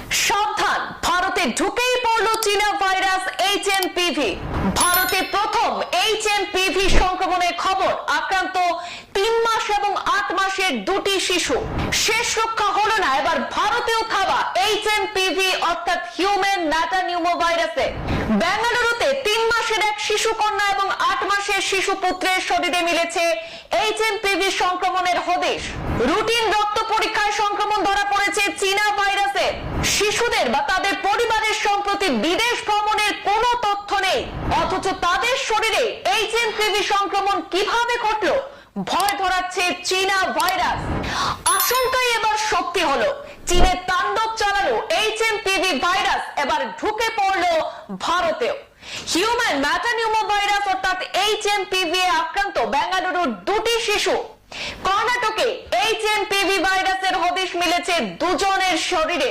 সাবধান, ভারতে ঢুকেই পড়লো চীনা ভাইরাস এইচএমপিভি। ভারতে প্রথম এইচএমপিভি সংক্রমণের খবর। আক্রান্ত 3 মাস এবং 8 মাসের 2টি শিশু। শেষ রক্ষা হলো না এবার ভারতেও থাবা এইচএমপিভি অর্থাৎ হিউম্যান ম্যাটানিউমো ভাইরাসে। বেঙ্গালুরুতে 3 মাসের এক শিশু কন্যা এবং 8 মাসের শিশু পুত্রের শরীরে মিলেছে এইচএমপিভি সংক্রমণের হদিশ। রুটিন রক্ত পরীক্ষায় সংক্রমণ ধরা পড়েছে চীনা ভাইরাসে। শিশুদের বা তাদের পরিবারের সম্প্রতি বিদেশ ভ্রমণের কোনো তথ্য নেই, অথচ তাদের শরীরে এইচএমপিভি সংক্রমণ কিভাবে ঘটলো? ভয় ধরাচ্ছে চীনা ভাইরাস। আশঙ্কাই এবার সত্যি হলো, চীনে তাণ্ডব চালানো এইচএমপিভি ভাইরাস এবার ঢুকে পড়লো ভারতেও। হিউম্যান ম্যাটানিউমো ভাইরাস অর্থাৎ এইচএমপিভি আক্রান্ত বেঙ্গালুরুর 2টি শিশু। কর্ণাটকে এইচএমপিভি ভাইরাসের হদিশ মিলেছে 2 জনের শরীরে।